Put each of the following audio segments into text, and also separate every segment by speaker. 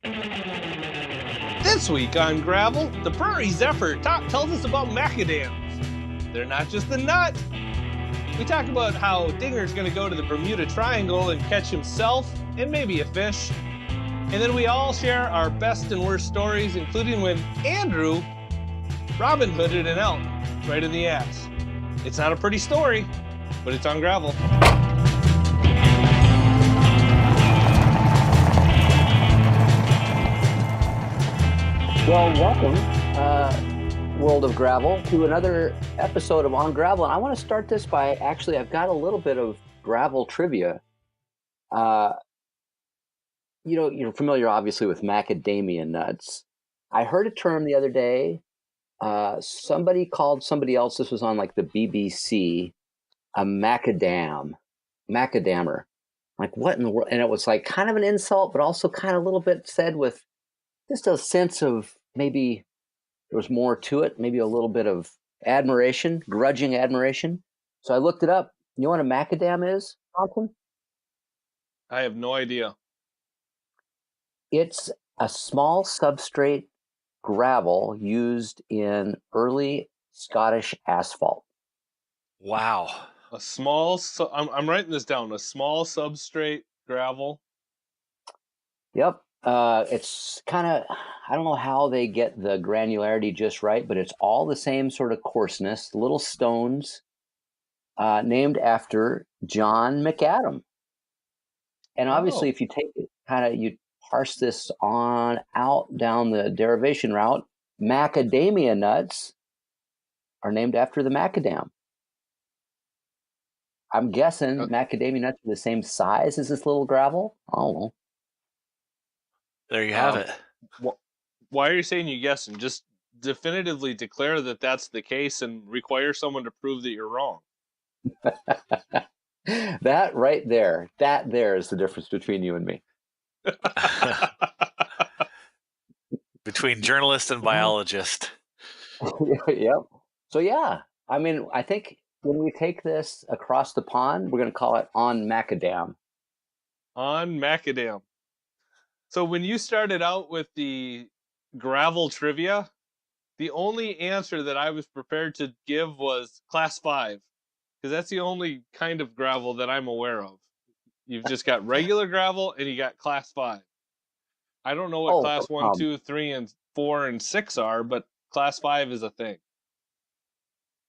Speaker 1: This week on Gravel, the Prairie Zephyr tells us about macadams. They're not just a nut. We talk about how Dinger's going to go to the Bermuda Triangle and catch himself and maybe a fish. And then we all share our best and worst stories, including when Andrew Robin Hooded an elk right in the ass. It's not a pretty story, but it's on Gravel.
Speaker 2: Well, welcome, World of Gravel, to another episode of On Gravel. And I want to start this by, I've got a little bit of gravel trivia. You're familiar, obviously, with macadamia nuts. I heard a term the other day. Somebody called somebody else, this was on like the BBC, a macadammer. Like, what in the world? And it was like kind of an insult, but also kind of a little bit said with just a sense of maybe there was more to it, maybe a little bit of admiration, grudging admiration. So I looked it up. You know what a macadam is, Bronson?
Speaker 1: I have no idea.
Speaker 2: It's a small substrate gravel used in early Scottish asphalt.
Speaker 1: Wow. I'm writing this down. A small substrate gravel.
Speaker 2: Yep. It's kind of, I don't know how they get the granularity just right, but it's all the same sort of coarseness, little stones, named after John McAdam. And obviously, if you take it you parse this on out down the derivation route, macadamia nuts are named after the macadam. I'm guessing macadamia nuts are the same size as this little gravel. I don't know.
Speaker 3: There you have it.
Speaker 1: Why are you saying you guessing? Just definitively declare that that's the case and require someone to prove that you're wrong.
Speaker 2: That right there, is the difference between you and me.
Speaker 3: Between journalist and biologist.
Speaker 2: Yep. So yeah, I mean, I think when we take this across the pond, we're going to call it On Macadam.
Speaker 1: On Macadam. So when you started out with the gravel trivia, the only answer that I was prepared to give was class 5, because that's the only kind of gravel that I'm aware of. You've just got regular gravel and you got class 5. I don't know what class 1, 2, 3, and 4, and 6 are, but class 5 is a thing.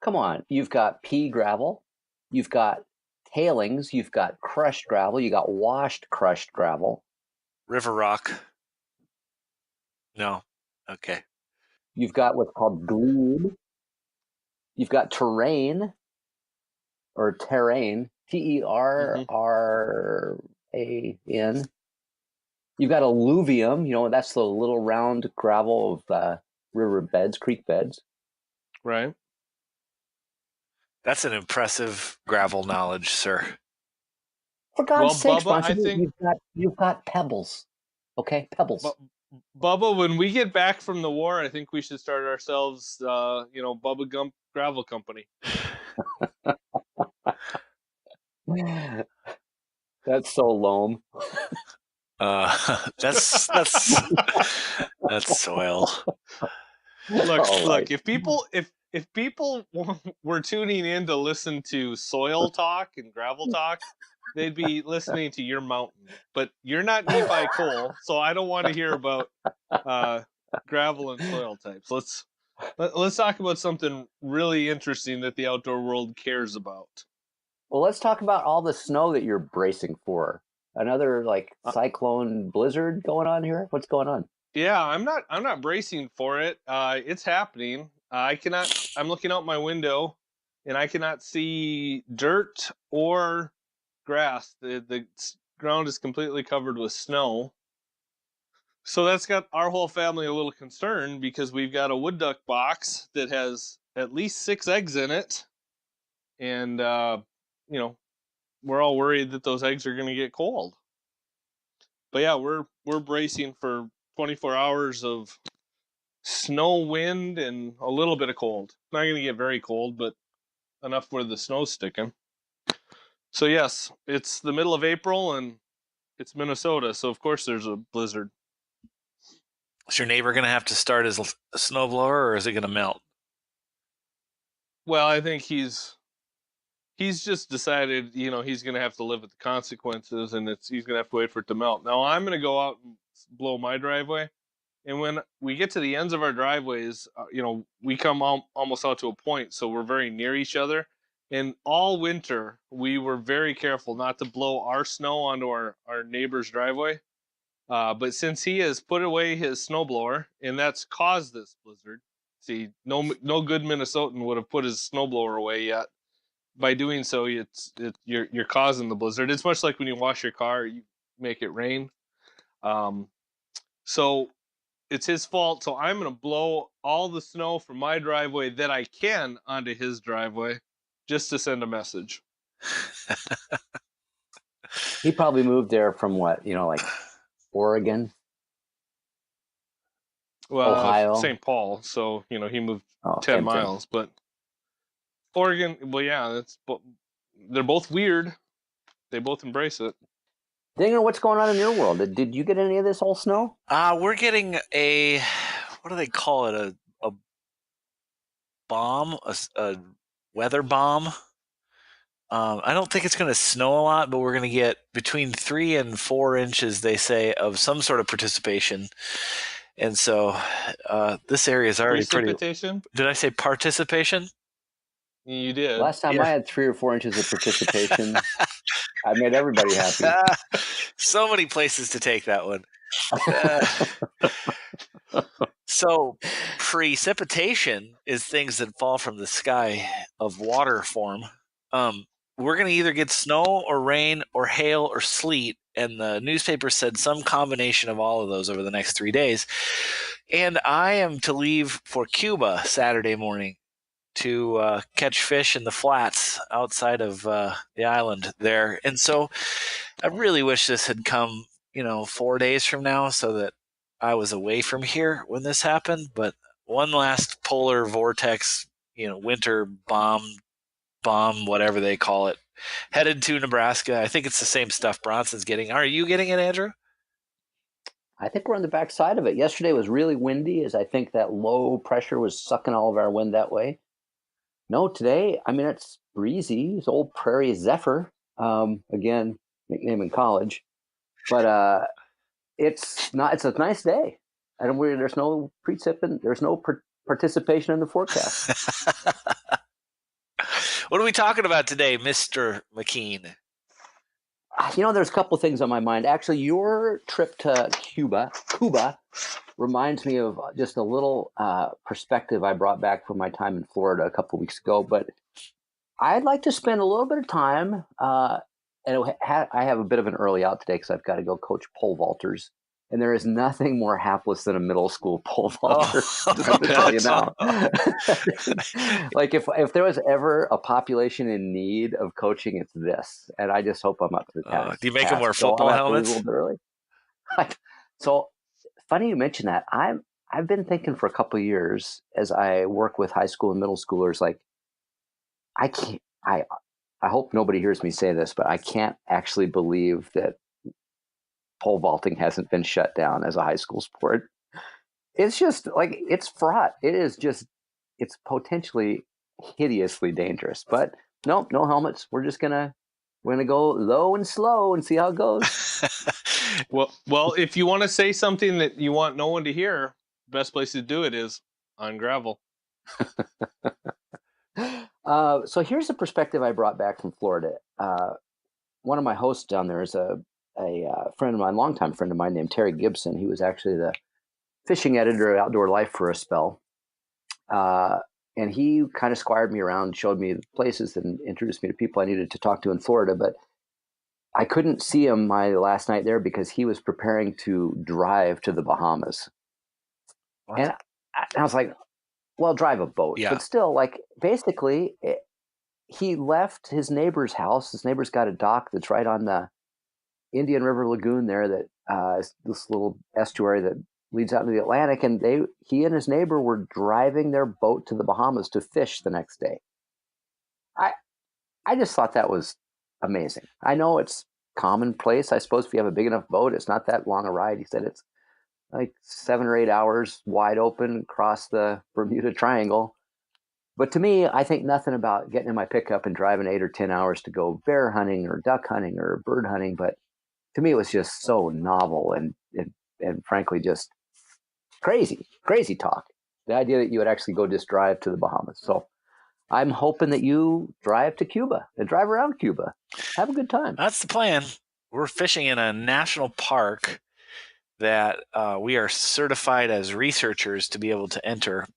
Speaker 2: Come on. You've got pea gravel. You've got tailings. You've got crushed gravel. You got washed crushed gravel.
Speaker 3: River rock. No. Okay.
Speaker 2: You've got what's called glebe. You've got terrain, or terrain, Terrain. You've got alluvium, that's the little round gravel of river beds, creek beds.
Speaker 1: Right.
Speaker 3: That's an impressive gravel knowledge, sir.
Speaker 2: For God's sakes, Bronson, you've got pebbles. Okay, pebbles.
Speaker 1: Bubba, when we get back from the war, I think we should start ourselves, Bubba Gump Gravel Company.
Speaker 2: That's so loam.
Speaker 3: That's soil.
Speaker 1: Look. If people were tuning in to listen to soil talk and gravel talk, they'd be listening to your mountain. But you're not Nephi Cole, so I don't want to hear about gravel and soil types. Let's talk about something really interesting that the outdoor world cares about.
Speaker 2: Well, let's talk about all the snow that you're bracing for. Another cyclone blizzard going on here? What's going on?
Speaker 1: Yeah, I'm not bracing for it. It's happening. I'm looking out my window and I cannot see dirt or grass. The ground is completely covered with snow. So that's got our whole family a little concerned because we've got a wood duck box that has at least 6 eggs in it. And, we're all worried that those eggs are going to get cold. But yeah, we're bracing for 24 hours of snow, wind, and a little bit of cold. Not going to get very cold, but enough where the snow's sticking. So yes, it's the middle of April and it's Minnesota, so of course there's a blizzard.
Speaker 3: Is your neighbor going to have to start his snowblower, or is it going to melt?
Speaker 1: Well, I think he's just decided, he's going to have to live with the consequences, and he's going to have to wait for it to melt. Now I'm going to go out and blow my driveway, and when we get to the ends of our driveways, we come almost out to a point, so we're very near each other. And all winter, we were very careful not to blow our snow onto our neighbor's driveway. But since he has put away his snowblower, and that's caused this blizzard, see, no good Minnesotan would have put his snowblower away yet. By doing so, you're causing the blizzard. It's much like when you wash your car, you make it rain. So it's his fault. So I'm going to blow all the snow from my driveway that I can onto his driveway, just to send a message.
Speaker 2: He probably moved there from what, like Oregon, Ohio.
Speaker 1: St. Paul. So he moved
Speaker 2: Oh,
Speaker 1: 10
Speaker 2: same thing.
Speaker 1: miles, but Oregon. Well, yeah, they're both weird. They both embrace it.
Speaker 2: Dinger, what's going on in your world? Did you get any of this whole snow?
Speaker 3: We're getting what do they call it? A bomb, a weather bomb. I don't think it's going to snow a lot, but we're going to get between 3 and 4 inches, they say, of some sort of participation. And so this area is already pretty.
Speaker 1: Precipitation?
Speaker 3: Did I say participation?
Speaker 1: You did.
Speaker 2: Last time I had 3 or 4 inches of participation, I made everybody happy.
Speaker 3: So many places to take that one. So precipitation is things that fall from the sky of water form. We're going to either get snow or rain or hail or sleet, and the newspaper said some combination of all of those over the next 3 days. And I am to leave for Cuba Saturday morning to catch fish in the flats outside of the island there. And so I really wish this had come, 4 days from now, so that I was away from here when this happened. But one last polar vortex, winter bomb, whatever they call it, headed to Nebraska. I think it's the same stuff Bronson's getting. Are you getting it, Andrew?
Speaker 2: I think we're on the back side of it. Yesterday was really windy, as I think that low pressure was sucking all of our wind that way. No, today, it's breezy. It's old Prairie Zephyr, again, nickname in college. But it's a nice day. And there's no precip, there's no participation in the forecast.
Speaker 3: What are we talking about today, Mr. McKean?
Speaker 2: There's a couple of things on my mind. Actually, your trip to Cuba reminds me of just a little perspective I brought back from my time in Florida a couple of weeks ago. But I'd like to spend a little bit of time, and I have a bit of an early out today because I've got to go coach pole vaulters. And there is nothing more hapless than a middle school pole vaulter. Just let me tell you now. Like if there was ever a population in need of coaching, it's this. And I just hope I'm up to the task.
Speaker 3: Do you make them wear football helmets?
Speaker 2: A little bit early. So funny you mention that. I've been thinking for a couple of years as I work with high school and middle schoolers, like I hope nobody hears me say this, but I can't actually believe that pole vaulting hasn't been shut down as a high school sport. It's just like, it's fraught. It's potentially hideously dangerous, but nope, no helmets. We're going to go low and slow and see how it goes.
Speaker 1: Well, if you want to say something that you want no one to hear, the best place to do it is on gravel.
Speaker 2: So here's a perspective I brought back from Florida. One of my hosts down there is a friend of mine, longtime friend of mine named Terry Gibson. He was actually the fishing editor at Outdoor Life for a spell. And he kind of squired me around, showed me places and introduced me to people I needed to talk to in Florida. But I couldn't see him my last night there because he was preparing to drive to the Bahamas. What? And I was like, well, drive a boat. Yeah. But still, like, basically, he left his neighbor's house. His neighbor's got a dock that's right on the Indian River Lagoon there, that is this little estuary that leads out into the Atlantic. And he and his neighbor were driving their boat to the Bahamas to fish the next day. I just thought that was amazing. I know it's commonplace. I suppose if you have a big enough boat, it's not that long a ride. He said it's like 7 or 8 hours wide open across the Bermuda Triangle. But to me, I think nothing about getting in my pickup and driving 8 or 10 hours to go bear hunting or duck hunting or bird hunting. But to me, it was just so novel and frankly, just crazy talk. The idea that you would actually go just drive to the Bahamas. So I'm hoping that you drive to Cuba and drive around Cuba. Have a good time.
Speaker 3: That's the plan. We're fishing in a national park that we are certified as researchers to be able to enter.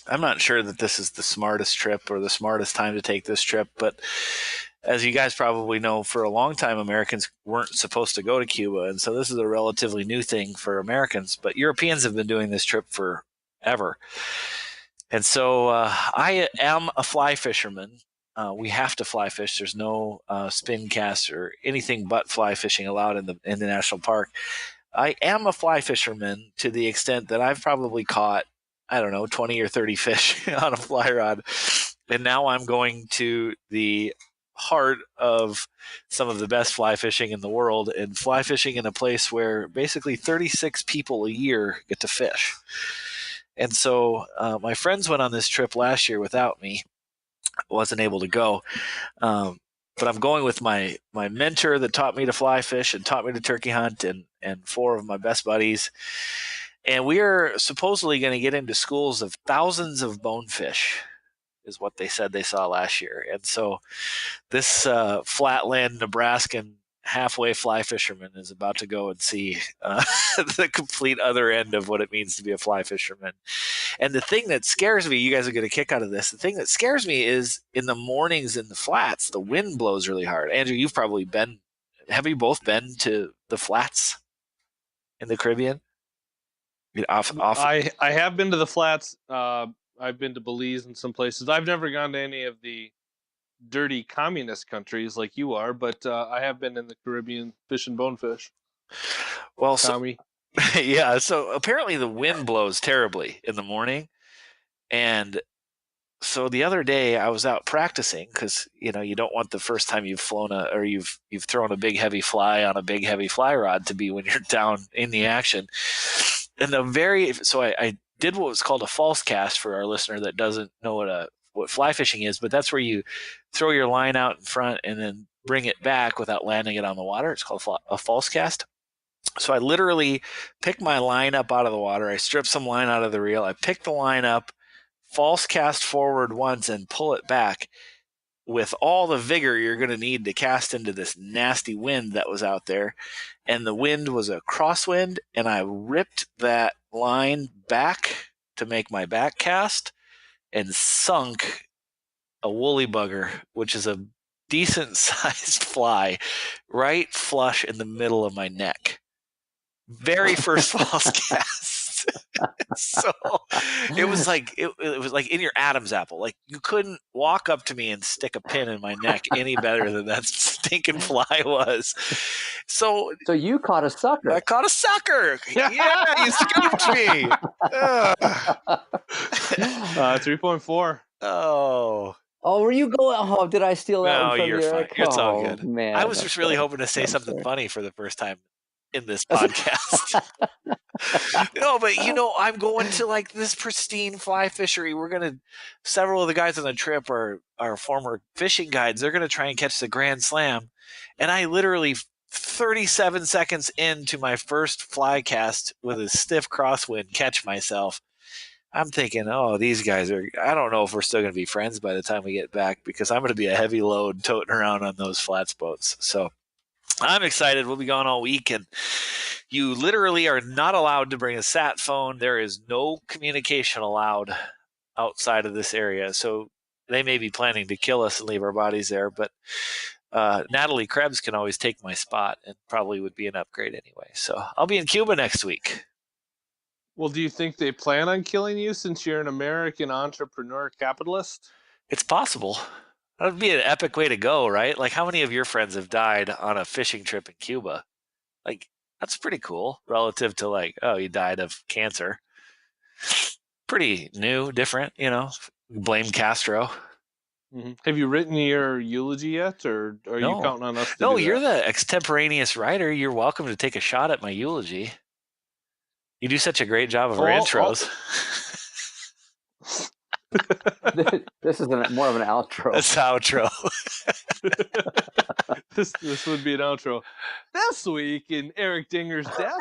Speaker 3: I'm not sure that this is the smartest trip or the smartest time to take this trip, but as you guys probably know, for a long time, Americans weren't supposed to go to Cuba. And so this is a relatively new thing for Americans, but Europeans have been doing this trip forever. And so I am a fly fisherman. We have to fly fish. There's no spin cast or anything but fly fishing allowed in the national park. I am a fly fisherman to the extent that I've probably caught, I don't know, 20 or 30 fish on a fly rod. And now I'm going to the heart of some of the best fly fishing in the world, and fly fishing in a place where basically 36 people a year get to fish. And so my friends went on this trip last year without me. I wasn't able to go. But I'm going with my mentor that taught me to fly fish and taught me to turkey hunt, and 4 of my best buddies. And we are supposedly going to get into schools of thousands of bonefish, is what they said they saw last year. And so this flatland Nebraskan halfway fly fisherman is about to go and see the complete other end of what it means to be a fly fisherman. And the thing that scares me, you guys will get a kick out of this, the thing that scares me is in the mornings in the flats, the wind blows really hard. Andrew, you've probably been, have you both been to the flats in the Caribbean?
Speaker 1: I have been to the flats. I've been to Belize and some places. I've never gone to any of the dirty communist countries like you are, but I have been in the Caribbean fishing bonefish.
Speaker 3: Well,
Speaker 1: Tommy.
Speaker 3: yeah, so apparently the wind blows terribly in the morning. And so the other day I was out practicing because you don't want the first time you've flown or you've thrown a big heavy fly on a big heavy fly rod to be when you're down in the action. And I did what was called a false cast for our listener that doesn't know what fly fishing is, but that's where you throw your line out in front and then bring it back without landing it on the water. It's called a false cast. So I literally pick my line up out of the water. I strip some line out of the reel. I pick the line up, false cast forward once, and pull it back with all the vigor you're going to need to cast into this nasty wind that was out there. And the wind was a crosswind, and I ripped that line back to make my back cast and sunk a woolly bugger, which is a decent sized fly, right flush in the middle of my neck. Very first false cast. So it was like it was like in your Adam's apple. Like you couldn't walk up to me and stick a pin in my neck any better than that stinking fly was. So
Speaker 2: you caught a sucker.
Speaker 3: I caught a sucker. Yeah, you scooped me.
Speaker 1: 3.4.
Speaker 3: Oh.
Speaker 2: Oh, were you going? Oh, did I steal that one from
Speaker 3: you're
Speaker 2: you,
Speaker 3: fine.
Speaker 2: Eric?
Speaker 3: It's all good.
Speaker 2: Man,
Speaker 3: I was just really hoping to say something funny for the first time in this podcast. No, but I'm going to like this pristine fly fishery. Several of the guys on the trip are former fishing guides. They're going to try and catch the Grand Slam. And I literally 37 seconds into my first fly cast with a stiff crosswind catch myself. I'm thinking, oh, these guys I don't know if we're still going to be friends by the time we get back because I'm going to be a heavy load toting around on those flats boats. So I'm excited. We'll be gone all week, and you literally are not allowed to bring a sat phone. There is no communication allowed outside of this area. So they may be planning to kill us and leave our bodies there, but Natalie Krebs can always take my spot and probably would be an upgrade anyway. So I'll be in Cuba next week.
Speaker 1: Well, do you think they plan on killing you since you're an American entrepreneur capitalist?
Speaker 3: It's possible. That would be an epic way to go, right? Like, how many of your friends have died on a fishing trip in Cuba? Like, that's pretty cool relative to like, oh, you died of cancer. Pretty new, different, blame Castro.
Speaker 1: Mm-hmm. Have you written your eulogy yet, or are you counting on us to do
Speaker 3: you're
Speaker 1: that?
Speaker 3: the extemporaneous writer. You're welcome to take a shot at my eulogy. You do such a great job of our
Speaker 1: Oh,
Speaker 3: intros.
Speaker 2: This is more of an outro.
Speaker 3: That's outro.
Speaker 1: this would be an outro. This week in Eric Dinger's death.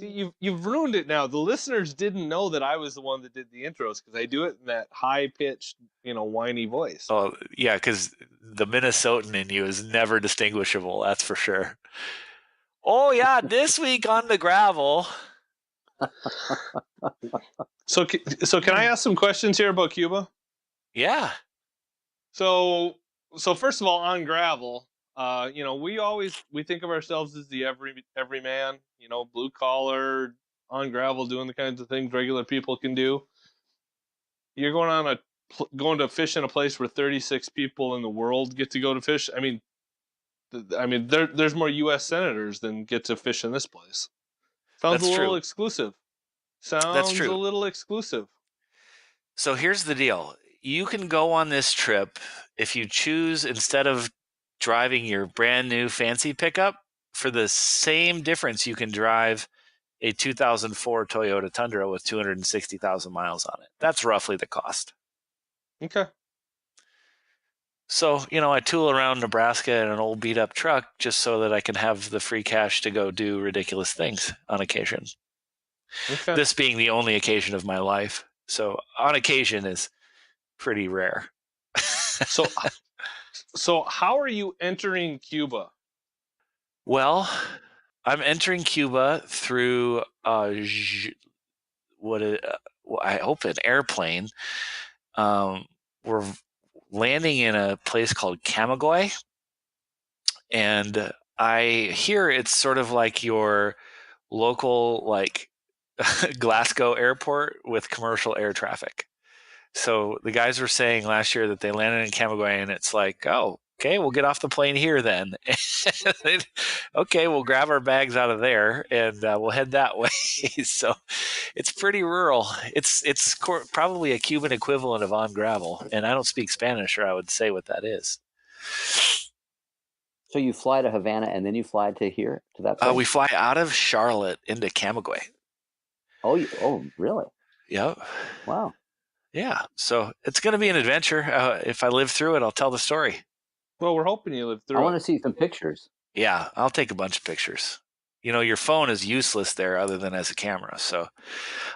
Speaker 1: See, you've ruined it now. The listeners didn't know that I was the one that did the intros because I do it in that high pitched, whiny voice.
Speaker 3: Oh yeah, because the Minnesotan in you is never distinguishable. That's for sure. Oh yeah, this week on the gravel.
Speaker 1: So can I ask some questions here about Cuba?
Speaker 3: Yeah.
Speaker 1: So first of all, on gravel, we think of ourselves as the every man, blue collar on gravel, doing the kinds of things regular people can do. You're going to fish in a place where 36 people in the world get to go to fish. I mean, there's more U.S. senators than get to fish in this place. Sounds
Speaker 3: That's
Speaker 1: a little
Speaker 3: true.
Speaker 1: exclusive.
Speaker 3: That's
Speaker 1: Sounds a
Speaker 3: true.
Speaker 1: little exclusive.
Speaker 3: So here's the deal. You can go on this trip if you choose, instead of driving your brand new fancy pickup, for the same difference, you can drive a 2004 Toyota Tundra with 260,000 miles on it. That's roughly the cost.
Speaker 1: Okay.
Speaker 3: So, I tool around Nebraska in an old beat up truck just so that I can have the free cash to go do ridiculous things on occasion.
Speaker 1: Okay.
Speaker 3: This being the only occasion of my life. So, on occasion is pretty rare.
Speaker 1: So how are you entering Cuba?
Speaker 3: Well, I'm entering Cuba through I hope an airplane. We're landing in a place called Camagüey, and I hear it's sort of like your local Glasgow airport with commercial air traffic. So the guys were saying last year that they landed in Camagüey, and it's like, oh, okay, we'll get off the plane here then. Okay, we'll grab our bags out of there and we'll head that way. So it's pretty rural. It's probably a Cuban equivalent of on gravel, and I don't speak Spanish, or I would say what that is.
Speaker 2: So you fly to Havana and then you fly to here, to that place?
Speaker 3: We fly out of Charlotte into Camagüey.
Speaker 2: Oh, really?
Speaker 3: Yep.
Speaker 2: Wow.
Speaker 3: Yeah. So it's going to be an adventure. If I live through it, I'll tell the story.
Speaker 1: Well, we're hoping you live through
Speaker 2: I
Speaker 1: it.
Speaker 2: want to see some pictures.
Speaker 3: Yeah, I'll take a bunch of pictures. Your phone is useless there other than as a camera. So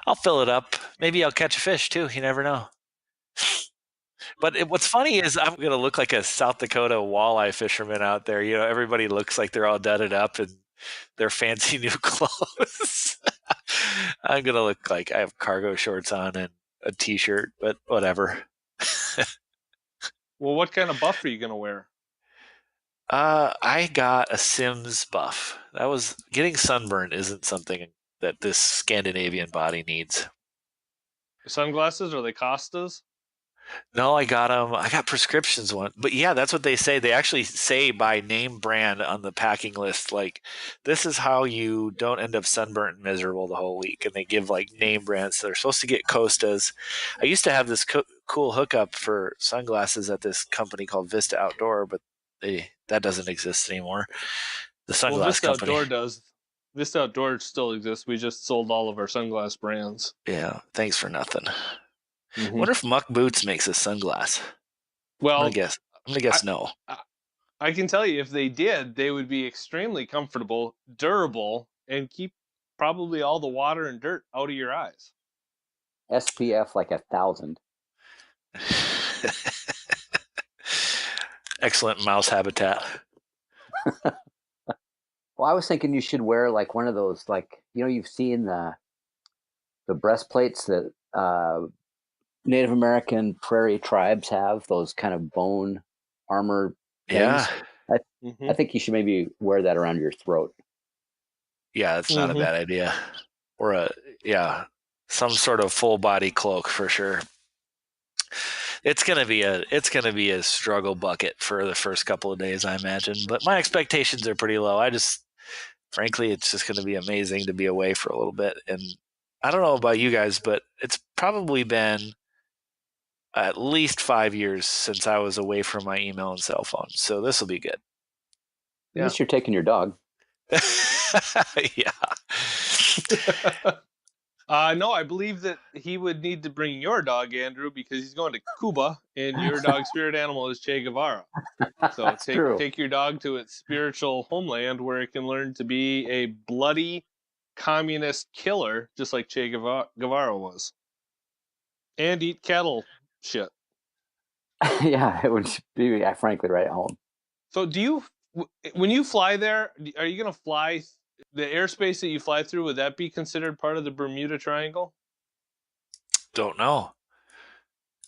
Speaker 3: I'll fill it up. Maybe I'll catch a fish too. You never know. But what's funny is I'm going to look like a South Dakota walleye fisherman out there. Everybody looks like they're all dudded up in their fancy new clothes. I'm going to look like I have cargo shorts on and a t-shirt, but whatever.
Speaker 1: Well, what kind of buff are you going to wear?
Speaker 3: I got a Sims buff. Getting sunburned isn't something that this Scandinavian body needs.
Speaker 1: Sunglasses? Are they Costas?
Speaker 3: No, I got them. I got prescriptions one, but yeah, that's what they say. They actually say by name brand on the packing list, like this is how you don't end up sunburnt and miserable the whole week. And they give name brands. So they're supposed to get Costas. I used to have this cool hookup for sunglasses at this company called Vista Outdoor, but that doesn't exist anymore. The sunglass
Speaker 1: Vista
Speaker 3: company.
Speaker 1: Outdoor does. Vista Outdoor still exists. We just sold all of our sunglass brands.
Speaker 3: Yeah, thanks for nothing.
Speaker 1: Mm-hmm.
Speaker 3: Wonder if Muck Boots makes a sunglass.
Speaker 1: Well,
Speaker 3: I'm gonna guess no.
Speaker 1: I can tell you, if they did, they would be extremely comfortable, durable, and keep probably all the water and dirt out of your eyes.
Speaker 2: SPF 1,000.
Speaker 3: Excellent mouse habitat.
Speaker 2: Well, I was thinking you should wear one of those, you've seen the breastplates that Native American prairie tribes have, those kind of bone armor things.
Speaker 3: Yeah.
Speaker 2: I think you should maybe wear that around your throat.
Speaker 3: Yeah, that's not a bad idea. Or some sort of full body cloak for sure. It's gonna be a struggle bucket for the first couple of days, I imagine. But my expectations are pretty low. Frankly, it's just gonna be amazing to be away for a little bit. And I don't know about you guys, but it's probably been at least 5 years since I was away from my email and cell phone. So this will be good.
Speaker 2: At least you're taking your dog.
Speaker 3: Yeah.
Speaker 1: No, I believe that he would need to bring your dog, Andrew, because he's going to Cuba, and your dog's spirit animal is Che Guevara. So
Speaker 2: That's true.
Speaker 1: take your dog to its spiritual homeland where it can learn to be a bloody communist killer, just like Che Guevara was, and eat cattle shit.
Speaker 2: Yeah, it would be frankly right at home.
Speaker 1: So when you fly there, are you going to fly the airspace that you fly through? Would that be considered part of the Bermuda Triangle?
Speaker 3: Don't know.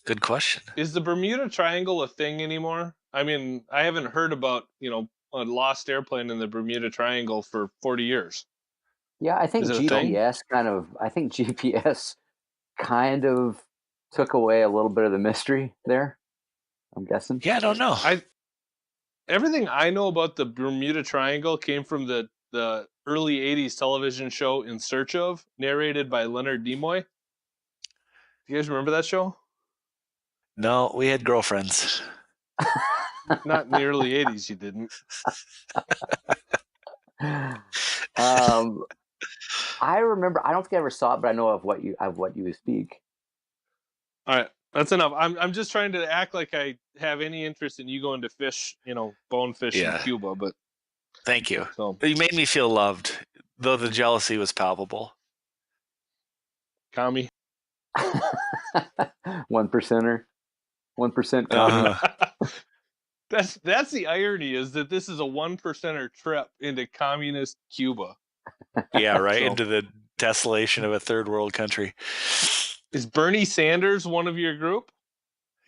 Speaker 3: Good question.
Speaker 1: Is the Bermuda Triangle a thing anymore? I mean, I haven't heard about, a lost airplane in the Bermuda Triangle for 40 years.
Speaker 2: Yeah, I think
Speaker 1: Is it a thing?
Speaker 2: GPS kind of took away a little bit of the mystery there, I'm guessing.
Speaker 3: Yeah, I don't know.
Speaker 1: Everything I know about the Bermuda Triangle came from the early 80s television show In Search Of, narrated by Leonard Nimoy. Do you guys remember that show?
Speaker 3: No, we had girlfriends.
Speaker 1: Not in the early 80s, you didn't.
Speaker 2: I remember. I don't think I ever saw it, but I know of what you speak.
Speaker 1: All right, that's enough. I'm just trying to act like I have any interest in you going to fish, bonefish in Cuba, but
Speaker 3: thank you.
Speaker 1: So
Speaker 3: You made me feel loved, though the jealousy was palpable.
Speaker 1: Commie.
Speaker 2: 1%er. 1% commie.
Speaker 1: That's the irony, is that this is a 1%er trip into communist Cuba.
Speaker 3: Yeah, right. So, into the desolation of a third world country.
Speaker 1: Is Bernie Sanders one of your group?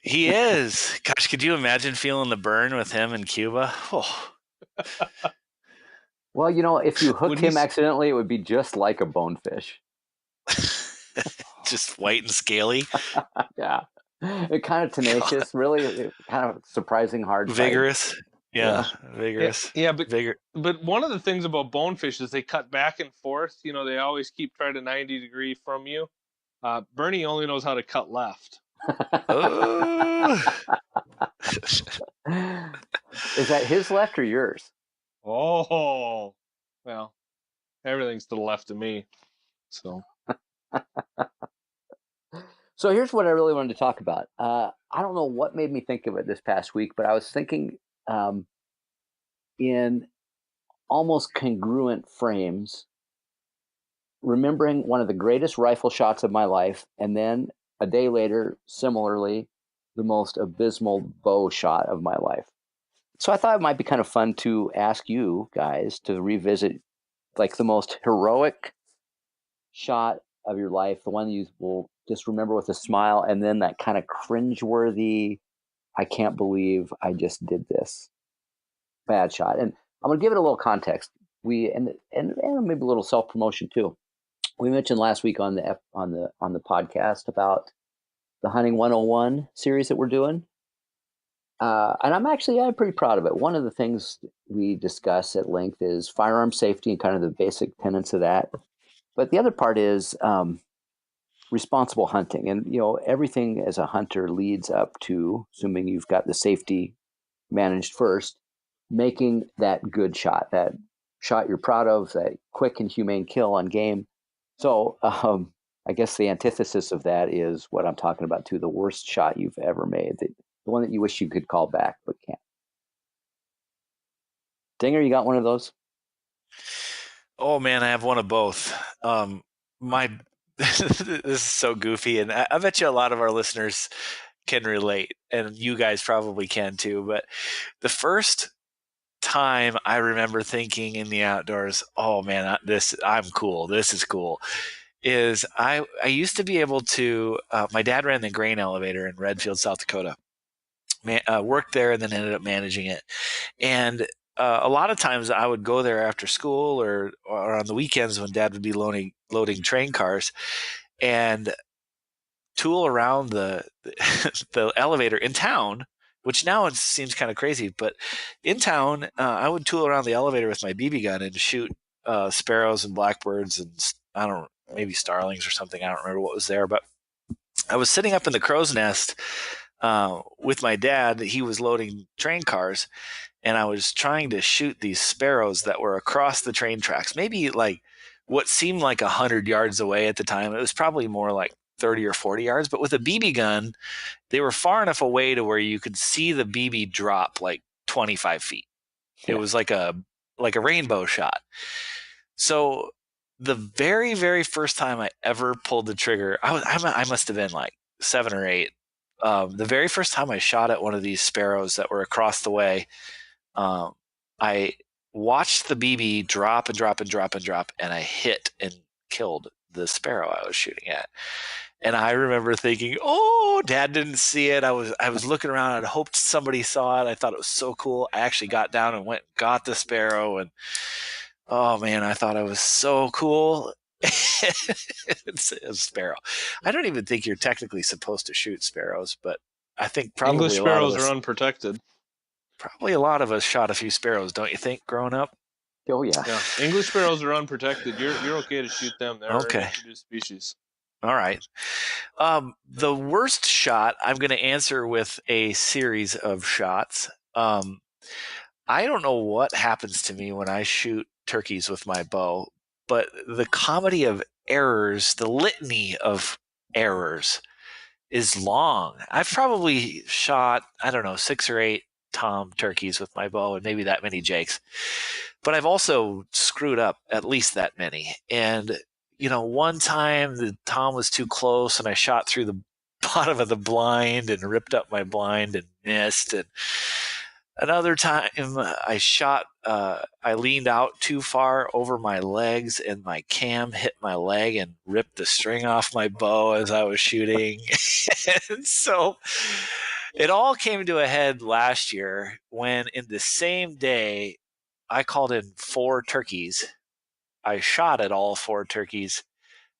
Speaker 3: He is. Gosh, could you imagine feeling the burn with him in Cuba? Oh.
Speaker 2: Well, if you hook him accidentally, it would be just like a bonefish.
Speaker 3: Just white and scaly.
Speaker 2: Yeah. It kind of tenacious, really kind of surprising hard.
Speaker 3: Vigorous. Yeah, vigorous.
Speaker 1: Yeah, but one of the things about bonefish is they cut back and forth. They always keep trying to 90 degree from you. Bernie only knows how to cut left.
Speaker 2: Is that his left or yours?
Speaker 1: Oh, well, everything's to the left of me. So.
Speaker 2: So here's what I really wanted to talk about. I don't know what made me think of it this past week, but I was thinking in almost congruent frames, remembering one of the greatest rifle shots of my life, and then a day later, similarly, the most abysmal bow shot of my life. So I thought it might be kind of fun to ask you guys to revisit like the most heroic shot of your life, the one you will just remember with a smile, and then that kind of cringeworthy, I can't believe I just did this bad shot. And I'm going to give it a little context. And maybe a little self-promotion too. We mentioned last week on the podcast about the Hunting 101 series that we're doing. And I'm pretty proud of it. One of the things we discuss at length is firearm safety and kind of the basic tenets of that. But the other part is responsible hunting. And, everything as a hunter leads up to, assuming you've got the safety managed first, making that good shot, that shot you're proud of, that quick and humane kill on game. So I guess the antithesis of that is what I'm talking about too, the worst shot you've ever made, the one that you wish you could call back but can't. Dinger, you got one of those?
Speaker 3: Oh man, I have one of both. This is so goofy, and I bet you a lot of our listeners can relate, and you guys probably can too. But the first time I remember thinking in the outdoors, oh man, I'm cool. This is cool. Is I used to be able to. My dad ran the grain elevator in Redfield, South Dakota. Worked there and then ended up managing it, and a lot of times I would go there after school or on the weekends when Dad would be loading train cars, and tool around the the elevator in town. Which now it seems kind of crazy, but in town, I would tool around the elevator with my BB gun and shoot sparrows and blackbirds and maybe starlings or something. I don't remember what was there, but I was sitting up in the crow's nest with my dad. He was loading train cars, and I was trying to shoot these sparrows that were across the train tracks, maybe like what seemed like 100 yards away at the time. It was probably more like 30 or 40 yards, but with a BB gun, they were far enough away to where you could see the BB drop like 25 feet. It was like a rainbow shot. So the very, very first time I ever pulled the trigger, I must have been like 7 or 8. The very first time I shot at one of these sparrows that were across the way, I watched the BB drop and drop and drop and drop, and I hit and killed the sparrow I was shooting at. And I remember thinking, "Oh, Dad didn't see it." I was looking around. I hoped somebody saw it. I thought it was so cool. I actually got down and went and got the sparrow, and oh man, I thought I was so cool. It's a sparrow. I don't even think you're technically supposed to shoot sparrows, but I think
Speaker 1: English sparrows are unprotected.
Speaker 3: Probably a lot of us shot a few sparrows, don't you think, growing up?
Speaker 2: Oh yeah.
Speaker 1: English sparrows are unprotected. You're okay to shoot them. They're an introduced species.
Speaker 3: All right. The worst shot, I'm going to answer with a series of shots. I don't know what happens to me when I shoot turkeys with my bow, but the comedy of errors, the litany of errors is long. I've probably shot, I don't know, 6 or 8 tom turkeys with my bow and maybe that many jakes. But I've also screwed up at least that many. And, one time the tom was too close and I shot through the bottom of the blind and ripped up my blind and missed. And another time I leaned out too far over my legs and my cam hit my leg and ripped the string off my bow as I was shooting. And so it all came to a head last year when in the same day I called in 4 turkeys. I shot at all 4 turkeys,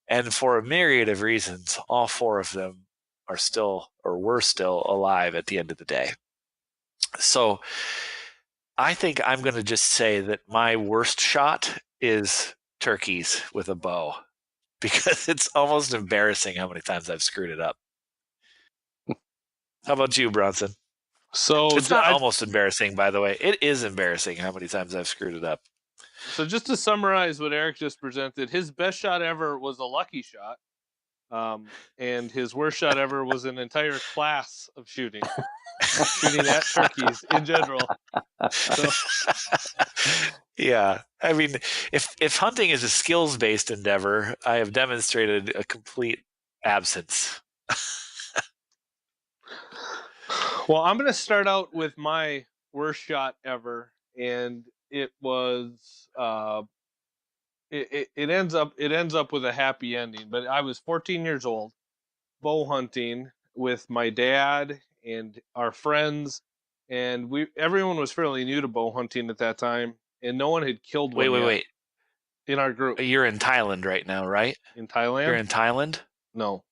Speaker 3: and for a myriad of reasons, all 4 of them were still alive at the end of the day. So I think I'm going to just say that my worst shot is turkeys with a bow, because it's almost embarrassing how many times I've screwed it up. How about you, Bronson?
Speaker 1: So
Speaker 3: it's not almost embarrassing, by the way. It is embarrassing how many times I've screwed it up.
Speaker 1: So just to summarize what Eric just presented, his best shot ever was a lucky shot. And his worst shot ever was an entire class of shooting at turkeys in general. So.
Speaker 3: Yeah. I mean, if hunting is a skills-based endeavor, I have demonstrated a complete absence.
Speaker 1: Well, I'm going to start out with my worst shot ever, and it was it ends up with a happy ending. But I was 14 years old, bow hunting with my dad and our friends, and everyone was fairly new to bow hunting at that time, and no one had killed one yet.
Speaker 3: Wait.
Speaker 1: In our group.
Speaker 3: You're in Thailand right now, right?
Speaker 1: In Thailand?
Speaker 3: You're in Thailand?
Speaker 1: No.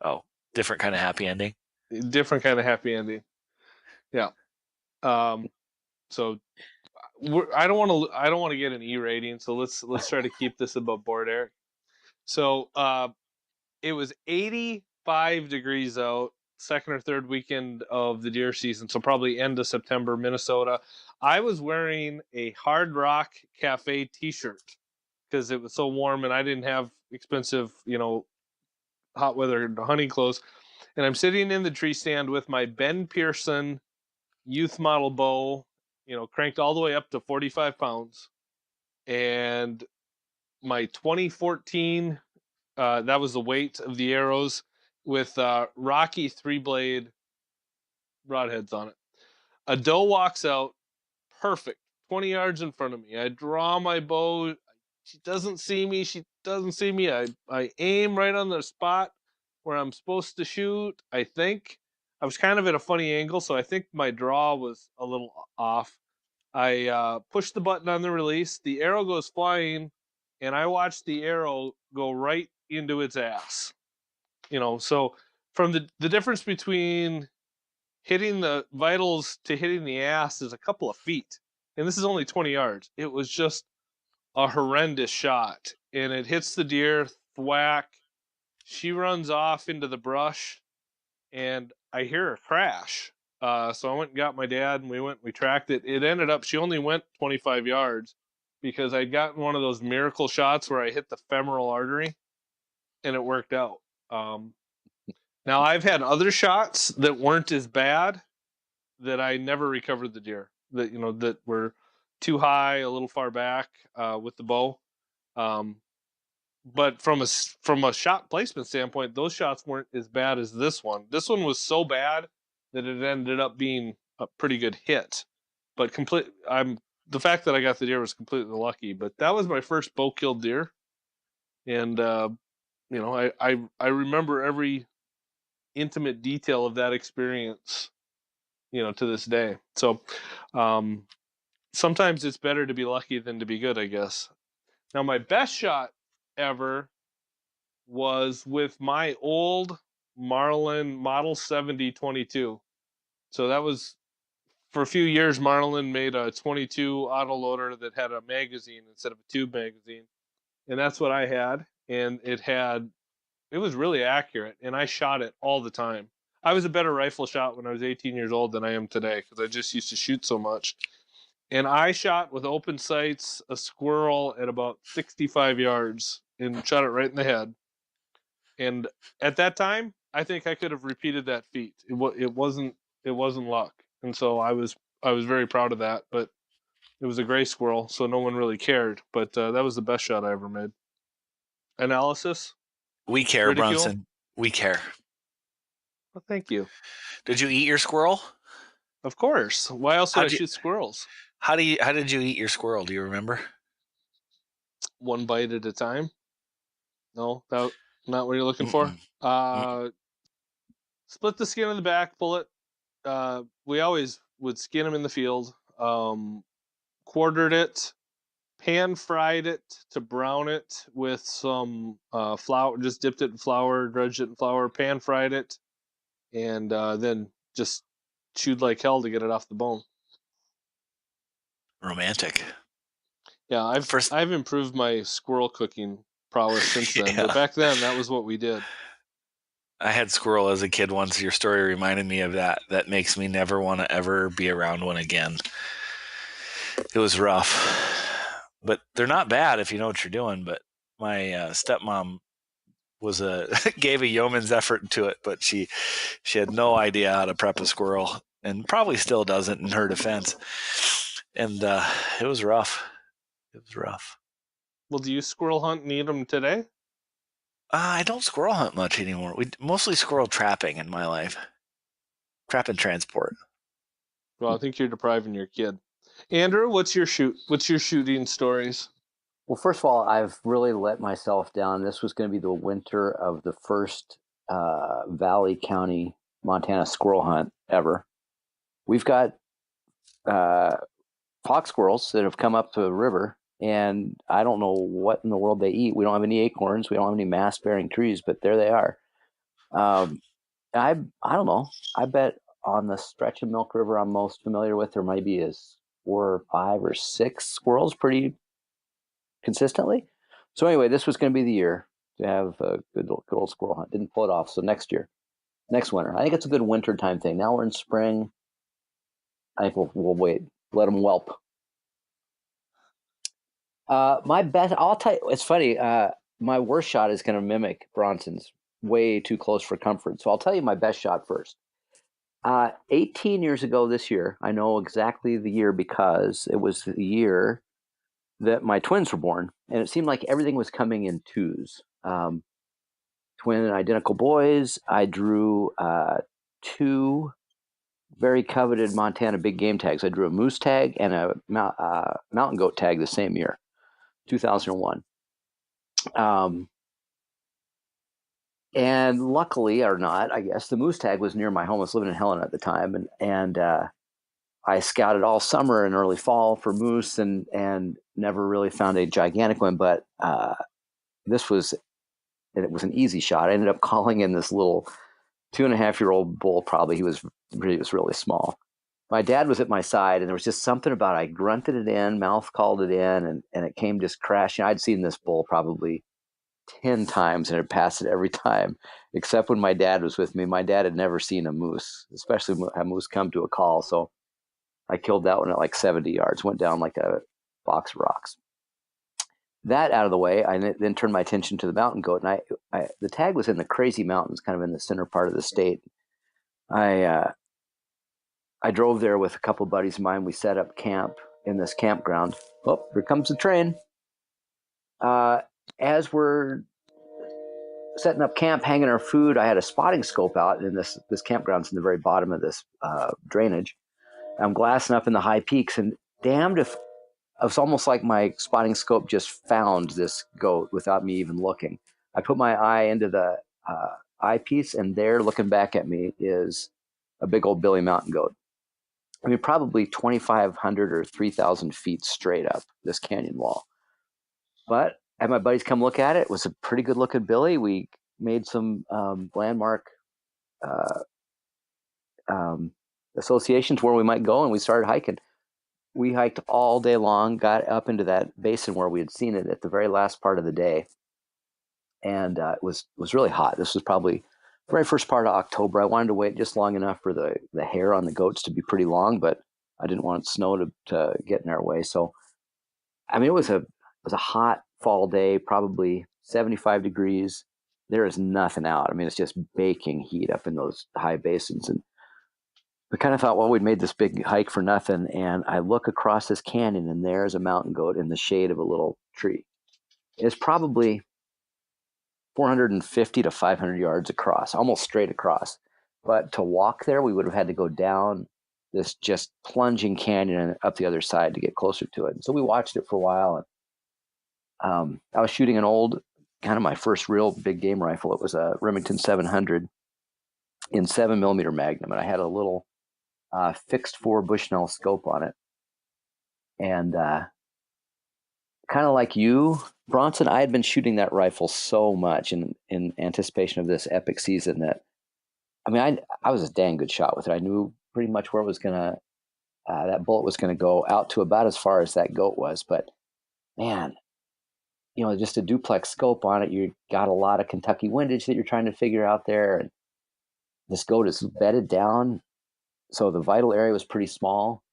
Speaker 3: Oh, different kind of happy ending.
Speaker 1: Different kind of happy ending. Yeah. So I don't want to get an E rating. So let's try to keep this above board, Eric. So it was 85 degrees out, second or third weekend of the deer season. So probably end of September, Minnesota. I was wearing a Hard Rock Cafe T-shirt because it was so warm and I didn't have expensive, hot weather hunting clothes. And I'm sitting in the tree stand with my Ben Pearson youth model bow, cranked all the way up to 45 pounds. And my 2014, that was the weight of the arrows with Rocky 3-blade broadheads on it. A doe walks out, perfect, 20 yards in front of me. I draw my bow. She doesn't see me. I aim right on the spot where I'm supposed to shoot. I think I was kind of at a funny angle, so I think my draw was a little off. I push the button on the release. The arrow goes flying, and I watch the arrow go right into its ass. So from the difference between hitting the vitals to hitting the ass is a couple of feet, and this is only 20 yards. It was just a horrendous shot, and it hits the deer, thwack. She runs off into the brush, and I hear her crash. So I went and got my dad, and we tracked it. It ended up she only went 25 yards because I'd gotten one of those miracle shots where I hit the femoral artery, and it worked out. Um, Now I've had other shots that weren't as bad that I never recovered the deer that were too high, a little far back with the bow. Um, but from a shot placement standpoint, those shots weren't as bad as this one. This one was so bad that it ended up being a pretty good hit. But the fact that I got the deer was completely lucky. But that was my first bow killed deer, and I remember every intimate detail of that experience, to this day. So um, sometimes it's better to be lucky than to be good, I guess. Now, my best shot ever was with my old Marlin Model 7022. So that was for a few years. Marlin made a 22 autoloader that had a magazine instead of a tube magazine, and that's what I had. And it was really accurate, and I shot it all the time. I was a better rifle shot when I was 18 years old than I am today because I just used to shoot so much. And I shot with open sights a squirrel at about 65 yards and shot it right in the head. And at that time, I think I could have repeated that feat. It wasn't luck, and so I was very proud of that. But it was a gray squirrel, so no one really cared. But that was the best shot I ever made. Analysis,
Speaker 3: We care,
Speaker 1: ridicule.
Speaker 3: Bronson. We care.
Speaker 1: Well, thank you.
Speaker 3: Did you eat your squirrel?
Speaker 1: Of course. Why else would I
Speaker 3: How'd you?
Speaker 1: shoot squirrels?
Speaker 3: How did you eat your squirrel? Do you remember?
Speaker 1: One bite at a time. No, that not what you're looking for.
Speaker 3: Mm-mm. Mm-mm.
Speaker 1: Uh, Split the skin of the back, pull it. We always would skin them in the field. Quartered it, pan fried it to brown it with some flour. Just dipped it in flour, dredged it in flour, pan fried it, and then just chewed like hell to get it off the bone.
Speaker 3: Romantic.
Speaker 1: Yeah, I've
Speaker 3: First,
Speaker 1: I've improved my squirrel cooking prowess since then, but
Speaker 3: yeah.
Speaker 1: back then that was what we did.
Speaker 3: I had squirrel as a kid once. Your story reminded me of that. That makes me never want to ever be around one again. It was rough, but they're not bad if you know what you're doing. But my stepmom gave a yeoman's effort to it, but she had no idea how to prep a squirrel, and probably still doesn't in her defense. And it was rough. It was rough.
Speaker 1: Well, do you squirrel hunt and eat them today?
Speaker 3: I don't squirrel hunt much anymore. We mostly squirrel trapping in my life. Trap and transport.
Speaker 1: Well, I think you're depriving your kid. Andrew, what's your shooting stories?
Speaker 2: Well, first of all, I've really let myself down. This was going to be the winter of the first Valley County, Montana squirrel hunt ever. We've got fox squirrels that have come up to the river, and I don't know what in the world they eat. We don't have any acorns. We don't have any mass-bearing trees, but there they are. I don't know. I bet on the stretch of Milk River I'm most familiar with, there might be is 4 or 5 or 6 squirrels pretty consistently. So anyway, this was going to be the year to have a good old squirrel hunt. Didn't pull it off. So next winter. I think it's a good winter time thing. Now we're in spring. I think we'll wait. Let them whelp. My best. I'll tell you. It's funny. My worst shot is going to mimic Bronson's. Way too close for comfort. So I'll tell you my best shot first. 18 years ago this year, I know exactly the year because it was the year that my twins were born, and it seemed like everything was coming in twos. Twin and identical boys. I drew 2 very coveted Montana big game tags. I drew a moose tag and a mountain goat tag the same year, 2001. And luckily or not, I guess the moose tag was near my home. I was living in Helena at the time, and I scouted all summer and early fall for moose, and never really found a gigantic one. But it was an easy shot. I ended up calling in this little 2.5-year-old bull. Probably he was really small. My dad was at my side, and there was just something about I grunted it in, mouth called it in, and it came just crashing. I'd seen this bull probably 10 times and had passed it every time, except when my dad was with me. My dad had never seen a moose, especially a moose come to a call. So I killed that one at like 70 yards, went down like a box of rocks. That out of the way, I then turned my attention to the mountain goat, and the tag was in the Crazy Mountains, kind of in the center part of the state. I drove there with a couple of buddies of mine. We set up camp in this campground. Oh, here comes the train. As we're setting up camp, hanging our food, I had a spotting scope out, and this campground's in the very bottom of this drainage. I'm glassing up in the high peaks, and damned if it's almost like my spotting scope just found this goat without me even looking. I put my eye into the eyepiece, and there, looking back at me, is a big old Billy Mountain goat. I mean, probably 2,500 or 3,000 feet straight up this canyon wall. But had my buddies come look at it, it was a pretty good looking Billy. We made some landmark uh, associations where we might go, and we started hiking. We hiked all day long, got up into that basin where we had seen it at the very last part of the day, and it was really hot. This was probably the very first part of October. I wanted to wait just long enough for the hair on the goats to be pretty long, but I didn't want snow to get in our way. So, I mean, it was a hot fall day, probably 75 degrees. There is nothing out. I mean, it's just baking heat up in those high basins, and we kind of thought, well, we'd made this big hike for nothing. And I look across this canyon, and there's a mountain goat in the shade of a little tree. It's probably 450 to 500 yards across, almost straight across. But to walk there, we would have had to go down this just plunging canyon and up the other side to get closer to it. And so we watched it for a while. And I was shooting an old, kind of my first real big game rifle. It was a Remington 700 in 7mm Magnum, and I had a little fixed 4 Bushnell scope on it. And kind of like you, Bronson, I had been shooting that rifle so much in anticipation of this epic season that, I mean, I was a dang good shot with it. I knew pretty much where it was gonna that bullet was gonna go out to about as far as that goat was. But man, just a duplex scope on it, you got a lot of Kentucky windage that you're trying to figure out there, and this goat is bedded down, so the vital area was pretty small.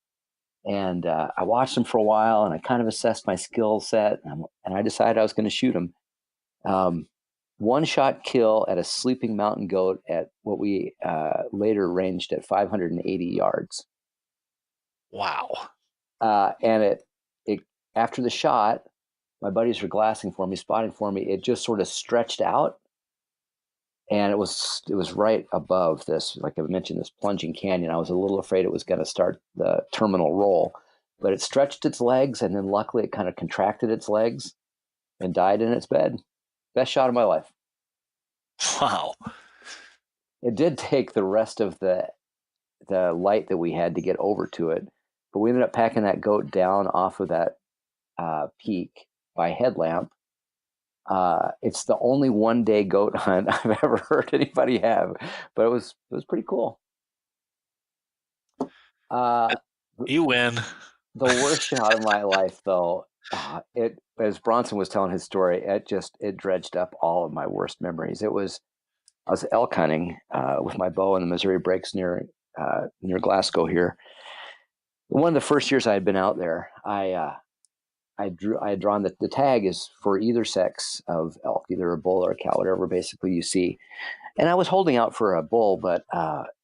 Speaker 2: And I watched him for a while, and I kind of assessed my skill set, and I decided I was going to shoot him. One shot kill at a sleeping mountain goat at what we later ranged at 580 yards.
Speaker 3: Wow.
Speaker 2: And it after the shot, my buddies were glassing for me, spotting for me. It just sort of stretched out, and it was right above this, like I mentioned, this plunging canyon. I was a little afraid it was going to start the terminal roll, but it stretched its legs, and then luckily it kind of contracted its legs and died in its bed. Best shot of my life.
Speaker 3: Wow.
Speaker 2: It did take the rest of the light that we had to get over to it, but we ended up packing that goat down off of that peak by headlamp. It's the only 1-day goat hunt I've ever heard anybody have, but it was pretty cool.
Speaker 3: You win.
Speaker 2: The worst shot of my life, though, it as Bronson was telling his story, it dredged up all of my worst memories. I was elk hunting with my bow in the Missouri Breaks near Glasgow here. One of the first years I had been out there, I had drawn the tag is for either sex of elk, either a bull or a cow, whatever basically you see. And I was holding out for a bull, but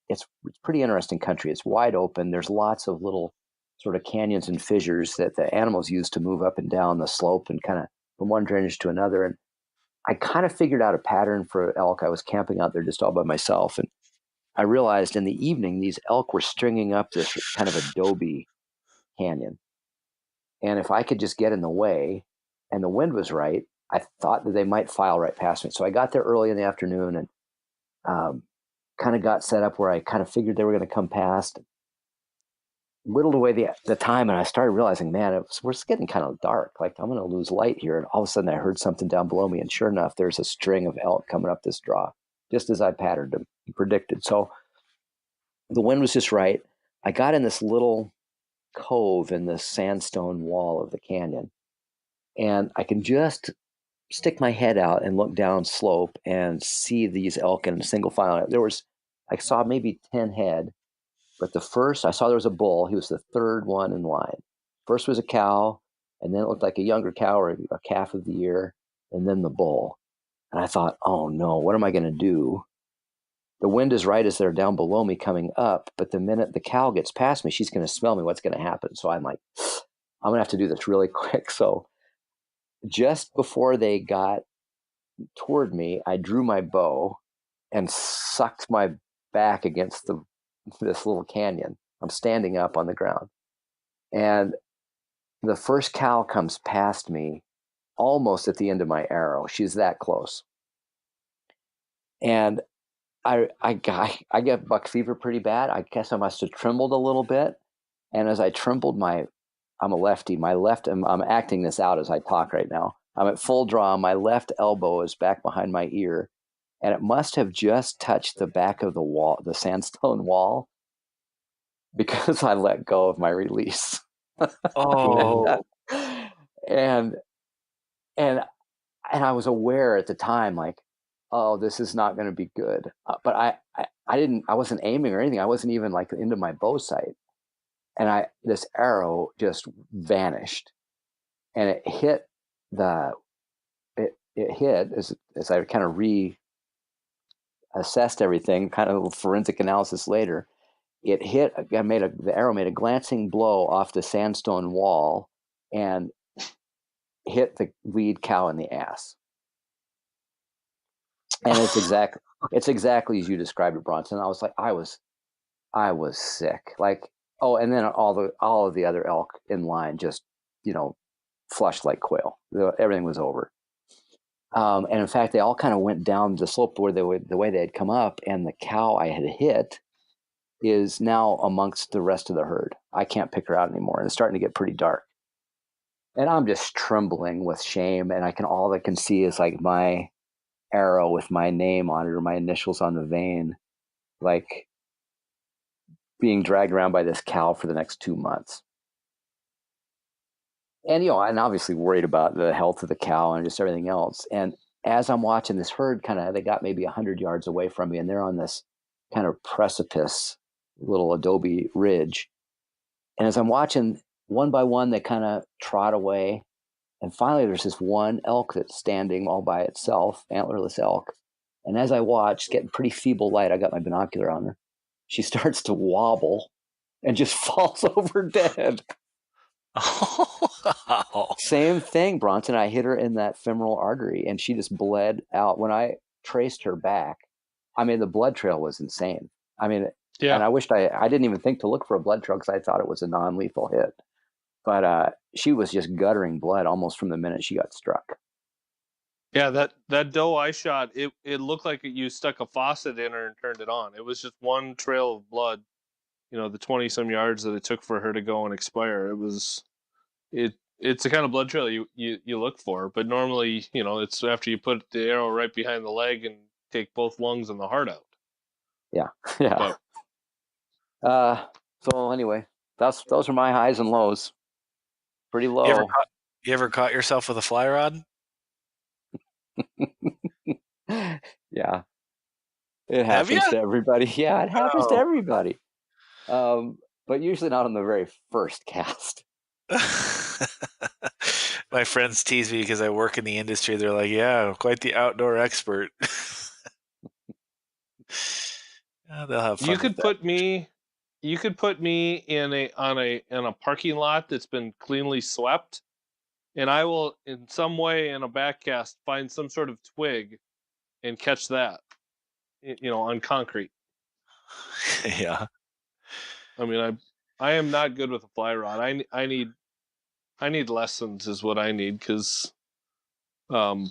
Speaker 2: it's pretty interesting country. It's wide open. There's lots of little sort of canyons and fissures that the animals use to move up and down the slope and kind of from one drainage to another. And I kind of figured out a pattern for elk. I was camping out there just all by myself, and I realized in the evening these elk were stringing up this kind of adobe canyon. And if I could just get in the way and the wind was right, I thought that they might file right past me. So I got there early in the afternoon and kind of got set up where I kind of figured they were going to come past, whittled away the time, and I started realizing, man, we're getting kind of dark. Like, I'm going to lose light here. And all of a sudden I heard something down below me. And sure enough, there's a string of elk coming up this draw, just as I patterned them and predicted. So the wind was just right. I got in this little cove in the sandstone wall of the canyon, and I can just stick my head out and look down slope and see these elk in a single file. I saw maybe 10 head, but the first, I saw there was a bull. He was the third one in line. First was a cow, and then it looked like a younger cow or a calf of the year, and then the bull. And I thought, oh no, what am I going to do? The wind is right as they're down below me coming up, but the minute the cow gets past me, she's going to smell me. What's going to happen? So I'm like, I'm going to have to do this really quick. So just before they got toward me, I drew my bow and sucked my back against this little canyon. I'm standing up on the ground. And the first cow comes past me almost at the end of my arrow. She's that close. And I get buck fever pretty bad. I guess I must have trembled a little bit. And as I trembled, I'm a lefty. I'm acting this out as I talk right now. I'm at full draw. My left elbow is back behind my ear, and it must have just touched the back of the wall, the sandstone wall, because I let go of my release.
Speaker 3: Oh,
Speaker 2: and and and I was aware at the time, like, oh, this is not going to be good. But I wasn't aiming or anything. I wasn't even like into my bow sight, and this arrow just vanished, and it hit the it hit as I kind of reassessed everything, kind of forensic analysis later. It hit. The arrow made a glancing blow off the sandstone wall, and hit the lead cow in the ass. And it's exactly as you described it, Bronson. I was like, I was sick. Like, oh, and then all of the other elk in line just, flushed like quail. Everything was over. And in fact, they all kind of went down the slope the way they had come up, and the cow I had hit is now amongst the rest of the herd. I can't pick her out anymore, and it's starting to get pretty dark. And I'm just trembling with shame, and all I can see is like my arrow with my name on it or my initials on the vein, like being dragged around by this cow for the next 2 months. And and obviously worried about the health of the cow and just everything else. And as I'm watching this herd, they got maybe 100 yards away from me, and they're on this kind of precipice, little adobe ridge. And as I'm watching, one by one, they kind of trot away. And finally, there's this one elk that's standing all by itself, antlerless elk. And as I watch, getting pretty feeble light, I got my binocular on her. She starts to wobble and just falls over dead.
Speaker 3: oh.
Speaker 2: Same thing, Bronson. I hit her in that femoral artery, and she just bled out. When I traced her back, the blood trail was insane. And
Speaker 1: Yeah.
Speaker 2: I wished I didn't even think to look for a blood trail because I thought it was a non-lethal hit. But she was just guttering blood almost from the minute she got struck.
Speaker 1: Yeah, that doe I shot, it looked like you stuck a faucet in her and turned it on. It was just one trail of blood, the 20 some yards that it took for her to go and expire. It's the kind of blood trail you look for, but normally, it's after you put the arrow right behind the leg and take both lungs and the heart out.
Speaker 2: Yeah. Yeah. But, so anyway, those are my highs and lows. Pretty low.
Speaker 3: You ever caught yourself with a fly rod?
Speaker 2: Yeah. It
Speaker 3: Have you?
Speaker 2: happens to everybody. Yeah, it happens to everybody. But usually not on the very first cast.
Speaker 3: My friends tease me because I work in the industry. They're like, "Yeah, quite the outdoor expert." They'll have fun.
Speaker 1: You could put me in a parking lot that's been cleanly swept, and I will in some way in a back cast find some sort of twig and catch that, on concrete.
Speaker 3: Yeah.
Speaker 1: I am not good with a fly rod. I need lessons is what I need, because well,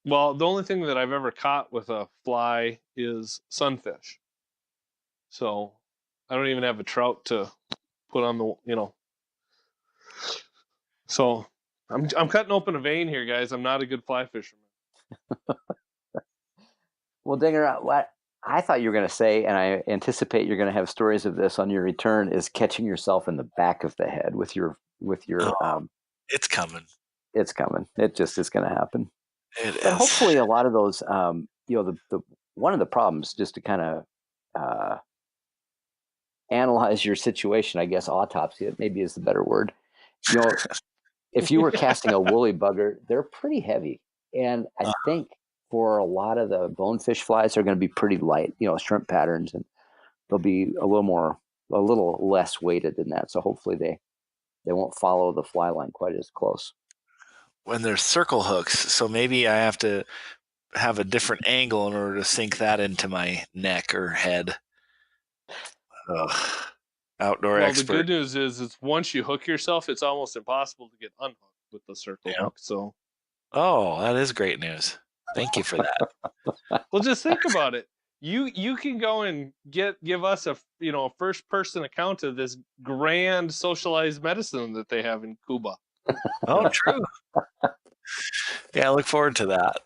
Speaker 1: the only thing that I've ever caught with a fly is sunfish. So I don't even have a trout to put on the. So I'm cutting open a vein here, guys. I'm not a good fly fisherman.
Speaker 2: Well, Dinger, what I thought you were going to say, and I anticipate you're going to have stories of this on your return, is catching yourself in the back of the head with your
Speaker 3: It's coming.
Speaker 2: It's coming. It just is going to happen.
Speaker 3: It
Speaker 2: But
Speaker 3: is.
Speaker 2: hopefully, a lot of those, the one of the problems, just to kind of analyze your situation, I guess autopsy it maybe is the better word. If you were casting a woolly bugger, they're pretty heavy, and I think for a lot of the bonefish flies, they're going to be pretty light. Shrimp patterns, and they'll be a little less weighted than that. So hopefully they won't follow the fly line quite as close.
Speaker 3: When there's circle hooks, so maybe I have to have a different angle in order to sink that into my neck or head. Ugh. Outdoor
Speaker 1: Well,
Speaker 3: expert.
Speaker 1: the good news is once you hook yourself, it's almost impossible to get unhooked with the circle hook. So,
Speaker 3: Oh, that is great news. Thank you for that.
Speaker 1: well, just think about it. You can go and give us a first person account of this grand socialized medicine that they have in Cuba.
Speaker 3: Oh, true. Yeah, I look forward to that.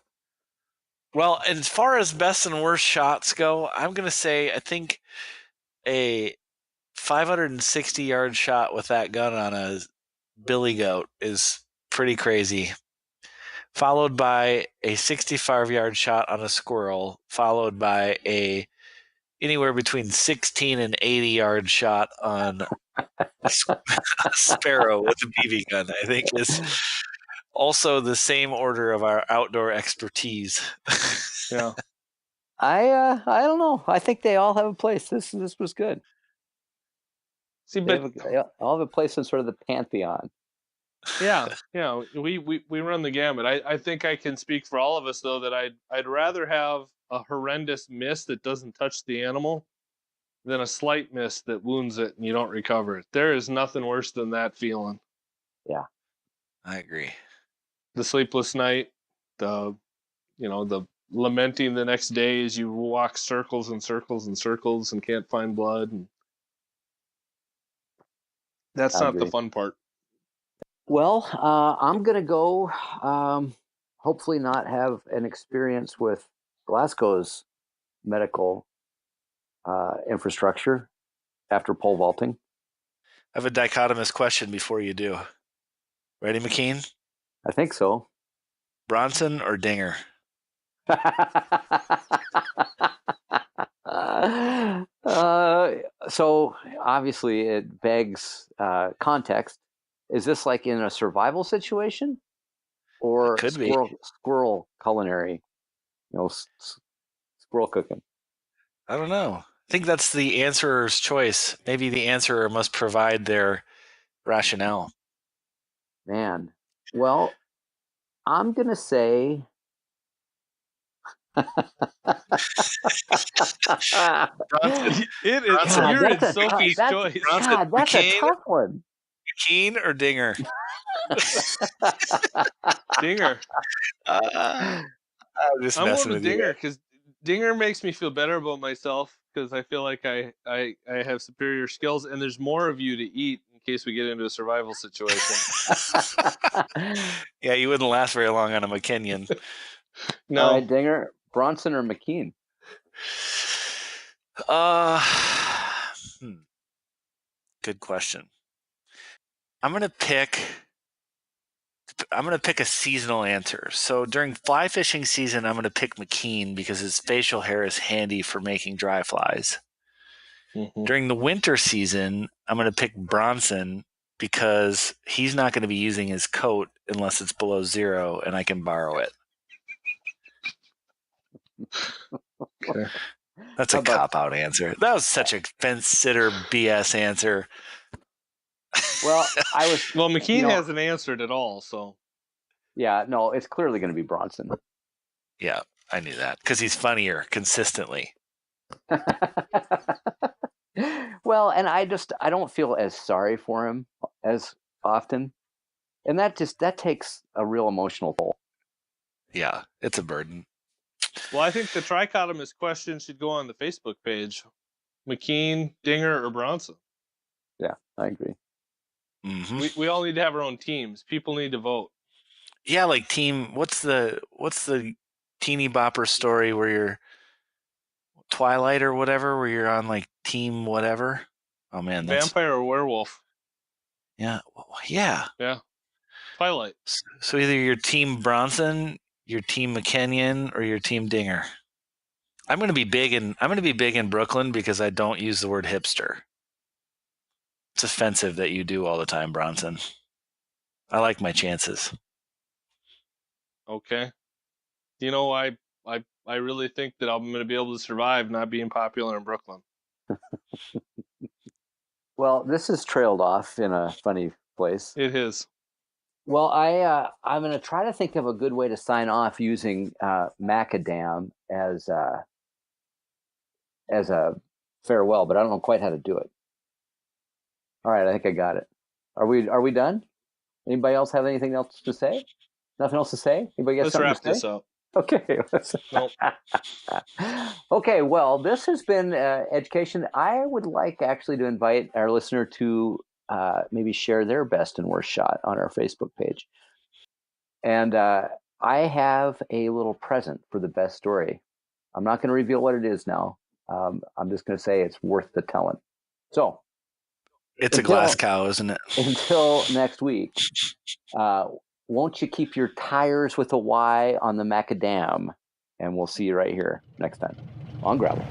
Speaker 3: Well, as far as best and worst shots go, I'm going to say I think a 560-yard shot with that gun on a billy goat is pretty crazy, followed by a 65-yard shot on a squirrel, followed by a anywhere between 16 and 80-yard shot on a sparrow with a BB gun. I think is also the same order of our outdoor expertise.
Speaker 1: Yeah.
Speaker 2: I don't know. I think they all have a place. This was good.
Speaker 1: See,
Speaker 2: They
Speaker 1: but
Speaker 2: all have a place in sort of the pantheon.
Speaker 1: yeah, we run the gamut. I think I can speak for all of us though that I'd rather have a horrendous miss that doesn't touch the animal than a slight miss that wounds it and you don't recover it. There is nothing worse than that feeling.
Speaker 2: Yeah,
Speaker 3: I agree.
Speaker 1: The sleepless night, the the lamenting the next day as you walk circles and circles and circles and can't find blood, and that's
Speaker 2: I
Speaker 1: not the
Speaker 2: agree.
Speaker 1: fun part.
Speaker 2: Well, I'm gonna go. Hopefully, not have an experience with Glasgow's medical infrastructure after pole vaulting.
Speaker 3: I have a dichotomous question before you do. Ready, McKean?
Speaker 2: I think so.
Speaker 3: Bronson or Dinger?
Speaker 2: So obviously it begs context. Is this like in a survival situation
Speaker 3: It
Speaker 2: or
Speaker 3: could be.
Speaker 2: squirrel culinary? Squirrel cooking.
Speaker 3: I don't know. I think that's the answerer's choice. Maybe the answerer must provide their rationale.
Speaker 2: Man. Well, I'm gonna say
Speaker 3: Bronson,
Speaker 1: It is.
Speaker 3: Bronson,
Speaker 2: God,
Speaker 1: You're in Sophie's
Speaker 2: that's
Speaker 1: choice.
Speaker 3: Bronson,
Speaker 2: God, that's a
Speaker 3: McKean,
Speaker 2: tough one.
Speaker 3: McKean or Dinger?
Speaker 1: Dinger.
Speaker 3: I'm just
Speaker 1: I'm going
Speaker 3: messing
Speaker 1: with
Speaker 3: with you.
Speaker 1: Dinger because Dinger makes me feel better about myself because I feel like I have superior skills and there's more of you to eat in case we get into a survival situation.
Speaker 3: Yeah, you wouldn't last very long on a McKinnon.
Speaker 1: No.
Speaker 2: All right, Dinger, Bronson or McKean?
Speaker 3: Good question. I'm gonna pick a seasonal answer. So during fly fishing season, I'm gonna pick McKean because his facial hair is handy for making dry flies.
Speaker 1: Mm-hmm.
Speaker 3: During the winter season, I'm gonna pick Bronson because he's not going to be using his coat unless it's below 0 and I can borrow it.
Speaker 1: Okay.
Speaker 3: That's a cop-out answer. That was such a fence sitter BS answer.
Speaker 2: Well,
Speaker 1: Well, McKean hasn't answered at all, so.
Speaker 2: Yeah, no, it's clearly going to be Bronson.
Speaker 3: Yeah, I knew that because he's funnier consistently.
Speaker 2: Well, and I don't feel as sorry for him as often, and that takes a real emotional toll.
Speaker 3: Yeah, it's a burden.
Speaker 1: Well, I think the trichotomous question should go on the Facebook page. McKean, Dinger, or Bronson?
Speaker 2: Yeah, I agree.
Speaker 3: Mm-hmm.
Speaker 1: We all need to have our own teams. People need to vote.
Speaker 3: Yeah, like team. What's the teeny bopper story where you're Twilight or whatever, where you're on like team whatever? Oh man, that's
Speaker 1: Vampire or werewolf?
Speaker 3: yeah, yeah.
Speaker 1: Yeah. Twilight.
Speaker 3: So either your team Bronson, your team McKenyon, or your team Dinger. I'm going to be big in Brooklyn because I don't use the word hipster. It's offensive that you do all the time, Bronson. I like my chances.
Speaker 1: Okay. You know, I really think that I'm going to be able to survive not being popular in Brooklyn.
Speaker 2: Well, this has trailed off in a funny place.
Speaker 1: It is.
Speaker 2: Well, I'm going to try to think of a good way to sign off using macadam as a farewell, but I don't know quite how to do it. All right, I think I got it. Are we done? Anybody else have anything else to say? Nothing else to say? Anybody got
Speaker 1: Let's
Speaker 2: something
Speaker 1: wrap
Speaker 2: to say?
Speaker 1: this up.
Speaker 2: Okay.
Speaker 1: Nope.
Speaker 2: Okay, well, this has been education. I would like actually to invite our listener to maybe share their best and worst shot on our Facebook page. And I have a little present for the best story. I'm not going to reveal what it is now. I'm just going to say it's worth the telling. So
Speaker 3: It's a glass cow, isn't it?
Speaker 2: Until next week, won't you keep your tires with a Y on the macadam? And we'll see you right here next time on Gravel.